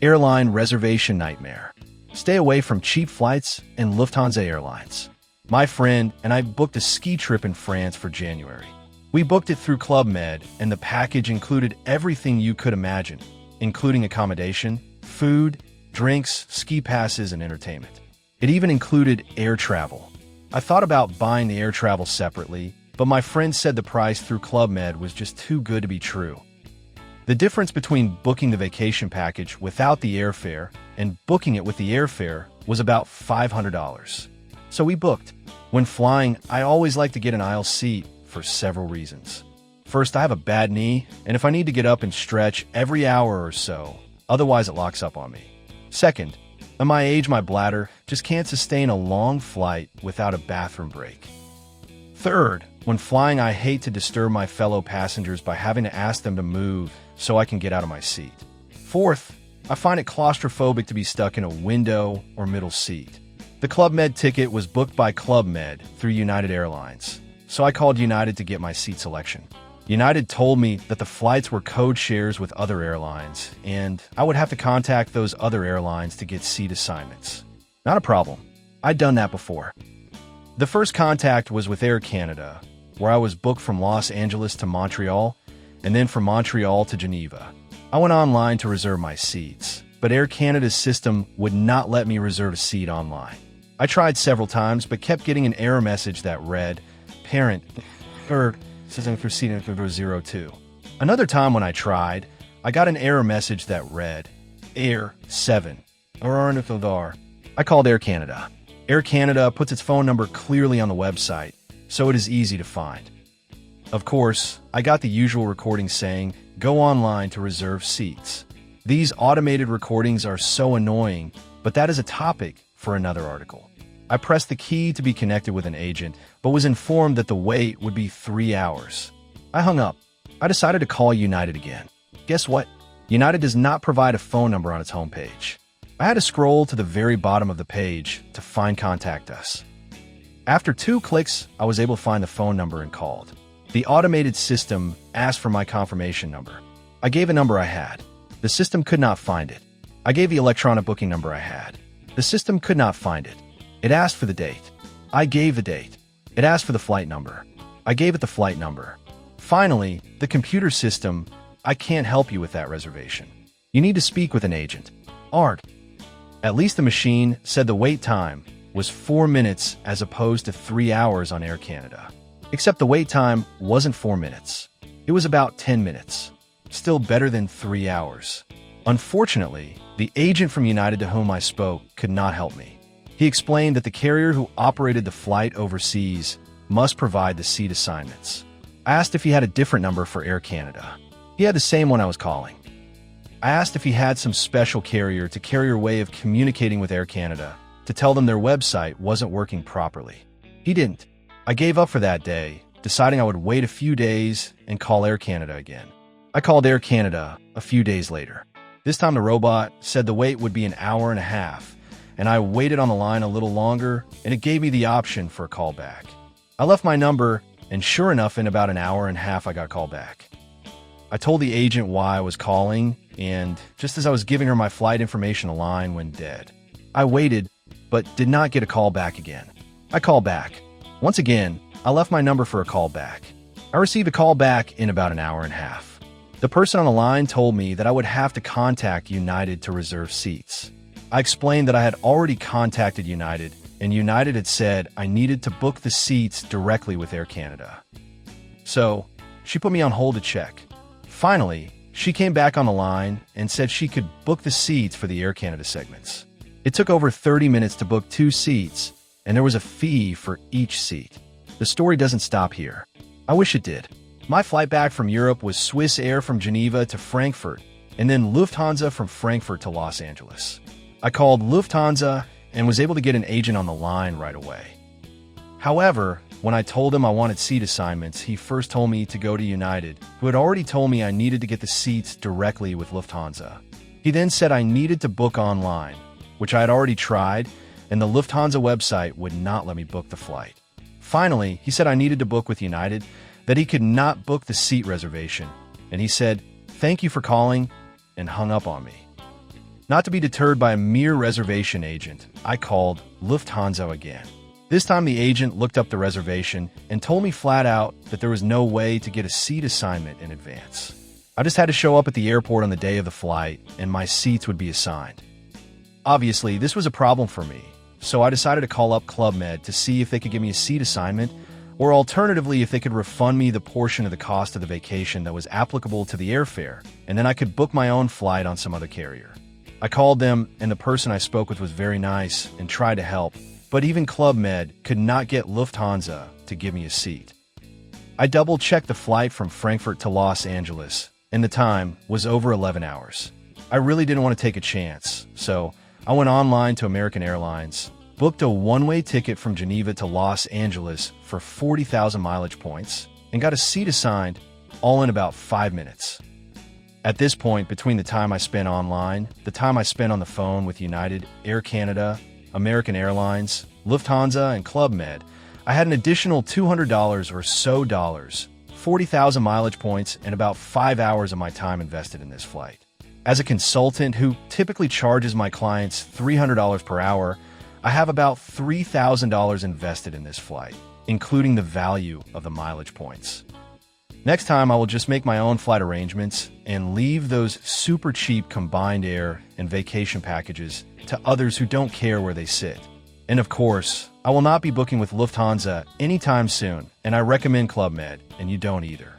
Airline reservation nightmare. Stay away from cheap flights and Lufthansa Airlines. My friend and I booked a ski trip in France for January. We booked it through Club Med, and the package included everything you could imagine, including accommodation, food, drinks, ski passes, and entertainment. It even included air travel. I thought about buying the air travel separately, but my friend said the price through Club Med was just too good to be true. The difference between booking the vacation package without the airfare and booking it with the airfare was about $500. So we booked. When flying, I always like to get an aisle seat for several reasons. First, I have a bad knee, and if I need to get up and stretch every hour or so, otherwise it locks up on me. Second, at my age, my bladder just can't sustain a long flight without a bathroom break. Third, when flying, I hate to disturb my fellow passengers by having to ask them to move so I can get out of my seat. Fourth, I find it claustrophobic to be stuck in a window or middle seat. The Club Med ticket was booked by Club Med through United Airlines, so I called United to get my seat selection. United told me that the flights were code shares with other airlines, and I would have to contact those other airlines to get seat assignments. Not a problem. I'd done that before. The first contact was with Air Canada, where I was booked from Los Angeles to Montreal, and then from Montreal to Geneva. I went online to reserve my seats, but Air Canada's system would not let me reserve a seat online. I tried several times, but kept getting an error message that read, "Parent, system for seat number 02. Another time when I tried, I got an error message that read, Air 7, or I called Air Canada. Air Canada puts its phone number clearly on the website, so it is easy to find. Of course, I got the usual recording saying, "Go online to reserve seats." These automated recordings are so annoying, but that is a topic for another article. I pressed the key to be connected with an agent, but was informed that the wait would be 3 hours. I hung up. I decided to call United again. Guess what? United does not provide a phone number on its homepage. I had to scroll to the very bottom of the page to find Contact Us. After 2 clicks, I was able to find the phone number and called. The automated system asked for my confirmation number. I gave a number I had. The system could not find it. I gave the electronic booking number I had. The system could not find it. It asked for the date. I gave the date. It asked for the flight number. I gave it the flight number. Finally, the computer system, "I can't help you with that reservation. You need to speak with an agent." Art. At least the machine said the wait time was 4 minutes as opposed to 3 hours on Air Canada. Except the wait time wasn't 4 minutes. It was about 10 minutes. Still better than 3 hours. Unfortunately, the agent from United to whom I spoke could not help me. He explained that the carrier who operated the flight overseas must provide the seat assignments. I asked if he had a different number for Air Canada. He had the same one I was calling. I asked if he had some special carrier way of communicating with Air Canada to tell them their website wasn't working properly. He didn't. I gave up for that day, deciding I would wait a few days and call Air Canada again. I called Air Canada a few days later. This time the robot said the wait would be an hour and a half, and I waited on the line a little longer, and it gave me the option for a call back. I left my number, and sure enough, in about an hour and a half, I got called back. I told the agent why I was calling, and just as I was giving her my flight information, the line went dead. I waited, but did not get a call back again. I called back. Once again, I left my number for a call back. I received a call back in about an hour and a half. The person on the line told me that I would have to contact United to reserve seats. I explained that I had already contacted United, and United had said I needed to book the seats directly with Air Canada. So, she put me on hold to check. Finally, she came back on the line and said she could book the seats for the Air Canada segments. It took over 30 minutes to book 2 seats, and there was a fee for each seat. The story doesn't stop here. I wish it did. My flight back from Europe was Swiss Air from Geneva to Frankfurt, and then Lufthansa from Frankfurt to Los Angeles. I called Lufthansa and was able to get an agent on the line right away. However, when I told him I wanted seat assignments, he first told me to go to United, who had already told me I needed to get the seats directly with Lufthansa. He then said I needed to book online, which I had already tried, and the Lufthansa website would not let me book the flight. Finally, he said I needed to book with United, that he could not book the seat reservation, and he said, "Thank you for calling," and hung up on me. Not to be deterred by a mere reservation agent, I called Lufthansa again. This time the agent looked up the reservation and told me flat out that there was no way to get a seat assignment in advance. I just had to show up at the airport on the day of the flight and my seats would be assigned. Obviously, this was a problem for me, so I decided to call up Club Med to see if they could give me a seat assignment, or alternatively if they could refund me the portion of the cost of the vacation that was applicable to the airfare, and then I could book my own flight on some other carrier. I called them, and the person I spoke with was very nice and tried to help, but even Club Med could not get Lufthansa to give me a seat. I double-checked the flight from Frankfurt to Los Angeles, and the time was over 11 hours. I really didn't want to take a chance, so I went online to American Airlines, booked a one-way ticket from Geneva to Los Angeles for 40,000 mileage points, and got a seat assigned, all in about 5 minutes. At this point, between the time I spent online, the time I spent on the phone with United, Air Canada, American Airlines, Lufthansa, and Club Med, I had an additional $200 or so, 40,000 mileage points, and about 5 hours of my time invested in this flight. As a consultant who typically charges my clients $300 per hour, I have about $3,000 invested in this flight, including the value of the mileage points. Next time, I will just make my own flight arrangements and leave those super cheap combined air and vacation packages to others who don't care where they sit. And of course, I will not be booking with Lufthansa anytime soon, and I recommend Club Med, and you don't either.